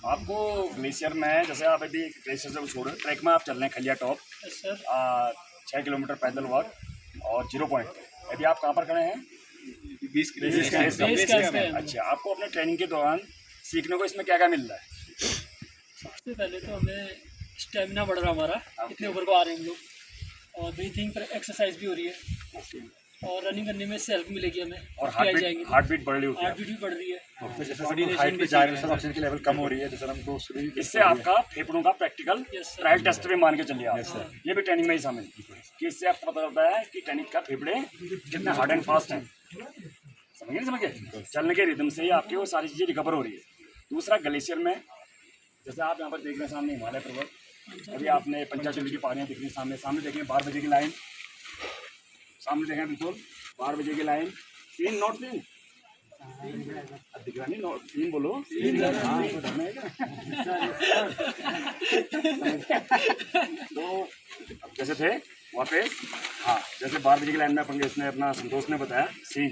आपको ग्लेशियर में जैसे आप अभी ग्लेशियर से छोड़ो ट्रैक में आप चल रहे हैं खलिया टॉप 6 किलोमीटर पैदल वॉक और 0 पॉइंट पे। अभी आप कहाँ पर खड़े हैं? 20 किलोमीटर। अच्छा, आपको अपने ट्रेनिंग के दौरान सीखने को इसमें क्या क्या मिल रहा है? सबसे पहले तो हमें स्टेमिना बढ़ रहा हमारा, इतने ऊपर को आ रहे हैं हम लोग, और ब्रीथिंग पर एक्सरसाइज भी हो रही है और रनिंग करने में सेल्फ मिलेगी हमें और हार्ट बीट बढ़ रही होती है। हार्ट बीट भी बढ़ रही है। तो जैसे हाइट पे जा रहे हैं, ऑक्सीजन की लेवल कम हो रही है, जैसे हमको इससे आपका फेफड़ों का प्रैक्टिकल ट्रायल टेस्ट में मान के चलिए आप। ये भी ट्रेनिंग में ही शामिल कि इससे आपको पता चलता है कि ट्रेनिंग का फेफड़े कितने हार्ड एंड फास्ट हैं। समझिए चलने के रिदम से ही आपकी वो सारी चीज़ें रिकवर हो रही है। दूसरा ग्लेशियर में जैसे आप यहाँ पर देख रहे हैं सामने हिमालय पर्वत, अभी आपने पंचाचूली की पहाड़ियाँ दिख रही हैं सामने देखें 12 बजे की लाइन, सामने देखें बिल्कुल 12 बजे की लाइन। सीन नॉट सीन दिख रहा नहीं, नॉट सीन बोलो। तो अब जैसे थे वापस, हाँ जैसे 12 बजे की लाइन में अपन इसने अपना संतोष ने बताया सीन,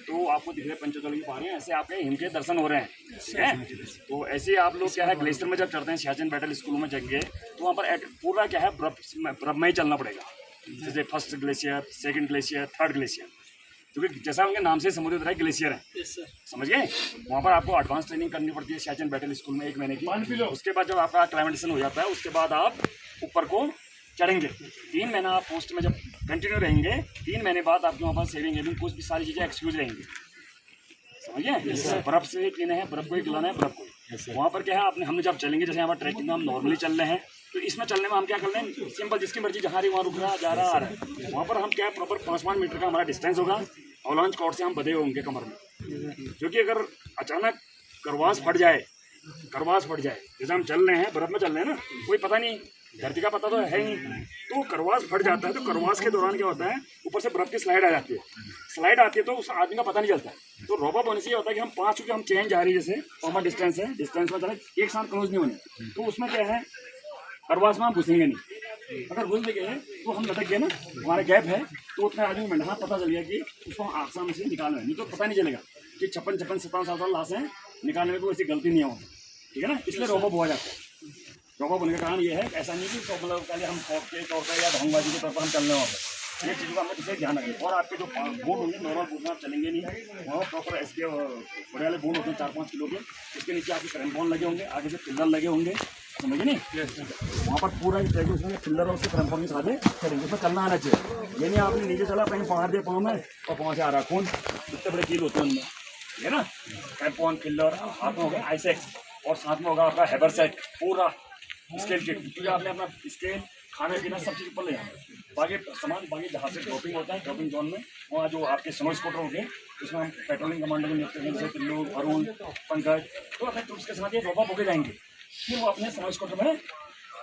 तो आपको दिख रहे हैं पंचाचूली की पहाड़ियाँ, ऐसे आपके हिम के दर्शन हो रहे हैं, ठीक है। तो ऐसे आप लोग क्या है ग्लेशियर में जब चढ़ते हैं, सियाचिन बैटल स्कूल में जाएंगे तो वहाँ पर पूरा क्या है बर्फ में ही चलना पड़ेगा। जैसे first glacier, second glacier, third glacier, क्योंकि जैसा उनके नाम से समुद्र तरह ग्लेशियर है, समझ गए। वहाँ पर आपको एडवांस ट्रेनिंग करनी पड़ती है सियाचिन बैटल स्कूल में 1 महीने की। उसके बाद जब आपका एक्लाइमेटेशन हो जाता है उसके बाद आप ऊपर को चढ़ेंगे। 3 महीना आप पोस्ट में जब कंटिन्यू रहेंगे, 3 महीने बाद आपके वहाँ पर सेविंग एविंग कुछ भी सारी चीज़ें एक्सक्यूज रहेंगी, समझिए। बर्फ से पीना है, बर्फ को ही खिलाना है, बर्फ को। वहाँ पर क्या है आपने हमने जब चलेंगे, जैसे यहाँ पर ट्रैकिंग में हम नॉर्मली चल रहे हैं, तो इसमें चलने में हम क्या कर रहे हैं सिंपल, जिसकी मर्जी जहाँ रही वहाँ रुक रहा, जा रहा, आ रहा है। वहाँ पर हम क्या प्रॉपर 5 मीटर का हमारा डिस्टेंस होगा और लॉन्च कॉर्ड से हम बधे होंगे कमर में, क्योंकि अगर अचानक करवास फट जाए, जैसे हम चल रहे हैं बर्फ में चल रहे हैं ना, कोई पता नहीं, धरती का पता तो है ही, तो करवास फट जाता है। तो करवास के दौरान क्या होता है ऊपर से बर्फ की स्लाइड आ जाती है, तो उस आदमी का पता नहीं चलता है। तो रोबा होने से ये होता है कि हम 5 क्योंकि हम चेंज जा रही है, जैसे हमारा डिस्टेंस है, डिस्टेंस में चले एक साथ क्लोज नहीं होने, तो उसमें क्या है करवास में हम घुसेंगे नहीं। अगर घुस भी गए तो हम लटक गए ना, हमारा गैप है, तो उतने आदमी में हाँ पता चल गया कि उसको आसानी से निकालना है, नहीं तो पता नहीं चलेगा कि 56-57 लाशें निकालने में कोई ऐसी गलती नहीं होती, ठीक है ना। इसलिए रोबो हुआ जाता है। रोबो होने का कारण ये है, ऐसा नहीं कि मतलब पहले हम शौक के तौर पर या ढोंगबाजी के तौर पर हम चल रहे होंगे, ये चीज़ों का हमें विशेष ध्यान रखें। और आपके जो बूट होंगे नॉर्मल बूट में आप चलेंगे नहीं, वहाँ प्रॉपर ऐसे बड़े वाले बूट होते हैं 4-5 किलो के, इसके नीचे आपके क्रैम्पॉन लगे होंगे, आगे से पिल्लर लगे होंगे, समझिए नहीं। वहाँ पर पूरा ट्रैक उसमें पिल्लर और उसके क्रैम्पॉन के साथ चलेंगे, उसमें चलना आना चाहिए। ये नहीं आपने नीचे चला कहीं पहाड़ दे पाँव में और पाँव से आ रहा खून, इतने बड़े कील होते हैं उनमें, ठीक है ना। क्रैम्पॉन, पिल्लर, हाथ में होगा आइसेक्स और साथ में होगा आपका हैबर सेट, पूरा स्केल किट, क्योंकि आपने अपना स्केल, खाना पीना सब चीज़ ऊपर ले जाना। बाकी सामान बाकी जहाँ से ड्रॉपिंग होता है, ड्रॉपिंग जोन में वहाँ जो आपके स्नो स्कूटर होंगे उसमें हम पेट्रोलिंग कमांडर को नियुक्त करेंगे, जैसे पिल्लू, अरुण, पंकज, तो अपने ट्रूप्स के साथ ये रोबा होके जाएंगे। फिर वो अपने स्नो स्कूटर में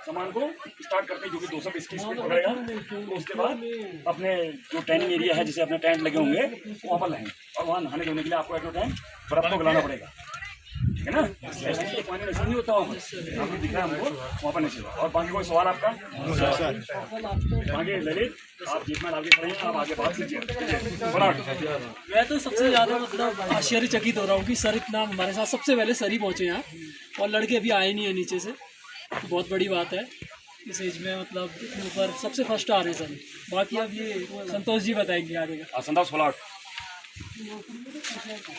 सामान को स्टार्ट करते हैं, जो कि 220 की स्पीड पकड़ेगा। तो उसके बाद अपने जो ट्रेनिंग एरिया है, जिसे अपने टेंट लगे होंगे, वहाँ पर रहेंगे और वहाँ नहाने धोने के लिए आपको एक टाइम बर्फ को गलाना पड़ेगा, है ना। ऐसे पानी नशा नहीं होता वहाँ पर, आपको दिख रहा है हमको वहाँ पर नशा। और बाकी कोई सवाल आपका? बाकी ललित आप जितना आगे खड़े हैं आप आगे बात कीजिए। मैं तो सबसे ज़्यादा मतलब आश्चर्यचकित हो रहा हूँ कि सर इतना हमारे साथ सबसे पहले सर ही पहुँचे यहाँ, और लड़के अभी आए नहीं है नीचे से, बहुत बड़ी बात है इस एज में, मतलब इतने ऊपर सबसे फर्स्ट आ रहे हैं सर। बाकी अब ये संतोष जी बताएंगे आगे का। संतोष फलाट।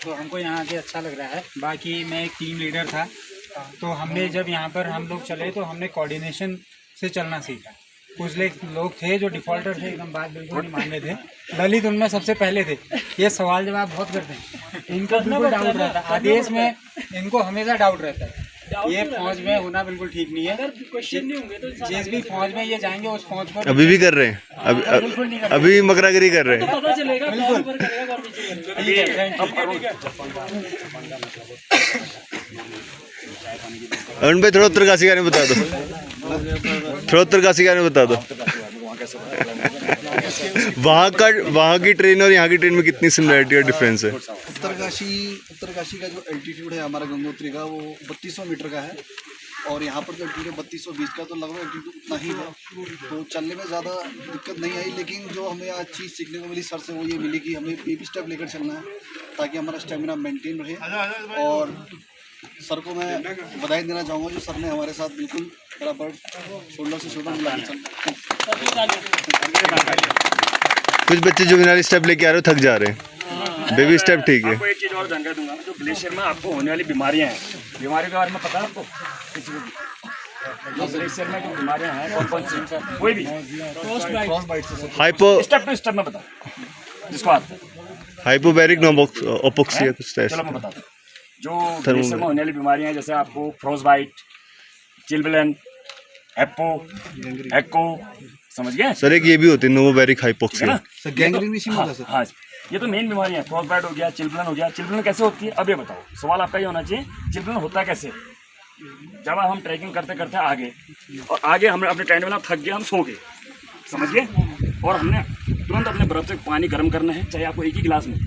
तो हमको यहाँ आके अच्छा लग रहा है। बाकी मैं एक टीम लीडर था, तो हमने जब यहाँ पर हम लोग चले तो हमने कोऑर्डिनेशन से चलना सीखा। कुछ लोग थे जो डिफॉल्टर थे, एकदम बात बिल्कुल नहीं मान रहे थे। ललित उनमें सबसे पहले थे। ये सवाल जवाब बहुत करते हैं, इनको बिल्कुल डाउट रहता है, आदेश में इनको हमेशा डाउट रहता है। ये फौज में होना बिल्कुल ठीक नहीं है। क्वेश्चन नहीं होंगे तो जिस भी फौज में ये जाएंगे उस फौज को अभी भी कर रहे हैं, अभी मकरागिरी कर रहे हैं, पता चलेगा बिल्कुल। अरुण भाई थोड़ा उत्तरकाशी का बता दो, थोड़ा उत्तरकाशी का बता दो। वहाँ की ट्रेन और यहाँ की ट्रेन में कितनी सिमिलरिटी और डिफरेंस है? उत्तरकाशी का जो एल्टीट्यूड है हमारा गंगोत्री का वो 3200 मीटर का है, और यहाँ पर जो एल्टीट्यूड 3220 का, तो लगभग एल्टीट्यूड उतना ही है। तो चलने में ज़्यादा दिक्कत नहीं आई, लेकिन जो हमें आज चीज़ सीखने को मिली सर से वो ये मिली कि हमें बेबी स्टेप लेकर चलना है ताकि हमारा स्टेमिना मेंटेन रहे। और सर को मैं बधाई देना चाहूँगा जो सर ने हमारे साथ बिल्कुल बराबर शोल्डर से शोल्डर मिला के चल। कुछ बच्चे जुवेनाइल स्टेप लेके आ रहे हो, थक जा रहे हैं, बेबी स्टेप ठीक है। आपको एक चीज़ और जानकारी दूंगा, जो ग्लेशियर में आपको होने वाली बीमारियां हैं, बीमारियों के बारे में पता है आपको किसी को भी? जो ग्लेशियर में जो बीमारियां हैं कौन कौन सी, कोई भी क्रॉस बाइट से हाइपो स्टेप टू स्टेप में बताओ जिसको आता है। हाइपोबैरिक ओपोक्सिया कुछ चलो ऐसा। मैं बताता हूँ। जो ग्लेशियर में होने वाली बीमारियां हैं, जैसे आपको फ्रोस्टबाइट, चिल्बलेन, हेप्पो, एक्को, समझ गए सर एक ये भी होती है नोवोबैरिक ठीक है हाइपोक्सिया। ना? सर गैंग्रीन भी इसी में हाँ, होता है सर। हाँ, ये तो मेन बीमारी है। फ्रोस्टबाइट हो गया, चिल्बलेन हो गया। चिल्बलेन कैसे होती है अब ये बताओ, सवाल आपका ये होना चाहिए चिल्बलेन होता है कैसे। जब हम ट्रैकिंग करते करते आगे और आगे हमने अपने टेंट में थक गए, हम सो गए, समझ गए, और हमने तुरंत अपने बर्फ से पानी गर्म करना है, चाहे आपको एक ही गिलास में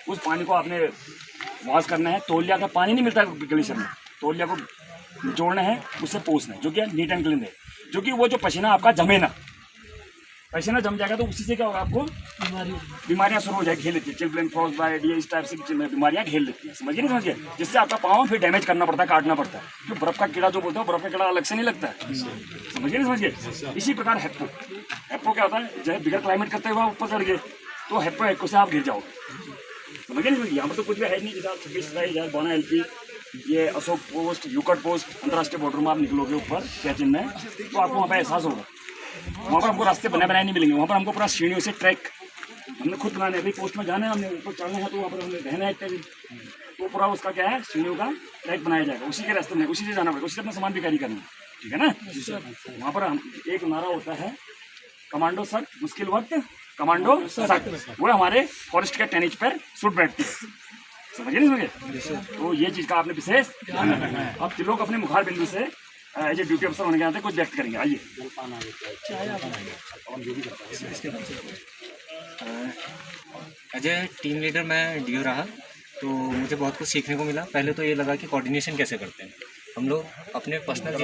उस पानी को आपने वॉश करना है। तौलिया का पानी नहीं मिलता ग्लेशियर में, तौलिया को निचोड़ना है, उससे पोंछना है, जो कि नीट एंड क्लीन है, जो कि वो जो पसीना आपका जमे ना, पसीना जम जाएगा तो उसी से क्या होगा, आपको बीमारियां शुरू हो जाएगी, घेर लेती है। चिल्बलेन, फ्रॉस्टबाइट, ये इस टाइप से बीमारियां घेर लेती है, समझिए नहीं समझिए, जिससे आपका पाँव फिर डैमेज करना पड़ता है, काटना पड़ता है। क्योंकि बर्फ का कीड़ा जो बोलते हो, बर्फ का कीड़ा अलग से नहीं लगता है, समझिए नहीं समझिए। इसी प्रकार हेप्पो, हेप्पो क्या होता है, जब बिगर क्लाइमेट करते हुए ऊपर चढ़ गए तो हेप्पो एक्को से आप गिर जाओगे, समझिए नहीं समझिए। यहाँ पर तो कुछ भी है नहीं, जैसे 26 बोना एलपी, ये अशोक पोस्ट, यूकट पोस्ट, अंतर्राष्ट्रीय बॉर्डर में आप निकलोगे ऊपर सियाचिन में, तो आपको वहाँ पर एहसास होगा। वहाँ पर हमको रास्ते बनाए नहीं मिलेंगे, वहाँ पर हमको पूरा सीढ़ियों से ट्रैक हमने खुद बनाने हैं। अभी पोस्ट में जाना है, हमने ऊपर चढ़ना है, तो वहाँ पर हमने रहना है एक, तो पूरा उसका क्या है, सीढ़ियों का ट्रैक बनाया जाएगा, उसी के रास्ते में, उसी से जाना पड़ेगा, उसी से अपना सामान भी कैरी करना है, ठीक है ना। वहाँ पर हम एक नारा होता है, कमांडो सख्त मुश्किल वक्त कमांडो सख्त, वो हमारे फॉरेस्ट के टेनिज पर सूट बैठती है, समझिए नहीं समझिए। तो ये चीज़ का आपने विशेष ध्यान रखना है। अब लोग अपने मुखार बिंदु से एज ए ड्यूटी अफसर होने के नाते कुछ व्यक्त करेंगे, आइए। एज ए टीम लीडर मैं डीओ रहा, तो मुझे बहुत कुछ सीखने को मिला। पहले तो ये लगा कि कोऑर्डिनेशन कैसे करते हैं हम लोग अपने पर्सनल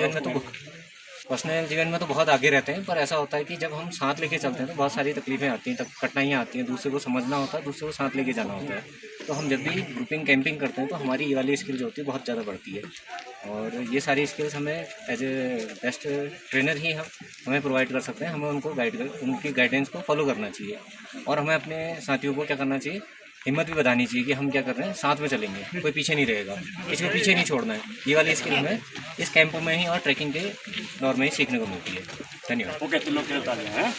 जीवन में तो बहुत आगे रहते हैं, पर ऐसा होता है कि जब हम साथ लेके चलते हैं तो बहुत सारी तकलीफें आती हैं, तब कठिनाइयाँ आती हैं, दूसरे को समझना होता है, दूसरे को साथ लेके जाना होता है। तो हम जब भी ग्रुपिंग कैंपिंग करते हैं तो हमारी ये वाली स्किल जो होती है बहुत ज़्यादा बढ़ती है, और ये सारी स्किल्स हमें एज ए बेस्ट ट्रेनर ही हमें प्रोवाइड कर सकते हैं। हमें उनकी गाइडेंस को फॉलो करना चाहिए, और हमें अपने साथियों को क्या करना चाहिए, हिम्मत भी बतानी चाहिए कि हम क्या कर रहे हैं, साथ में चलेंगे, कोई पीछे नहीं रहेगा, किसी को पीछे नहीं छोड़ना है। ये वाली स्किल हमें इस कैंपों में ही और ट्रैकिंग के दौर में ही सीखने को मिलती है। धन्यवाद। ओके, तुम लोग के लिए तालियां हैं।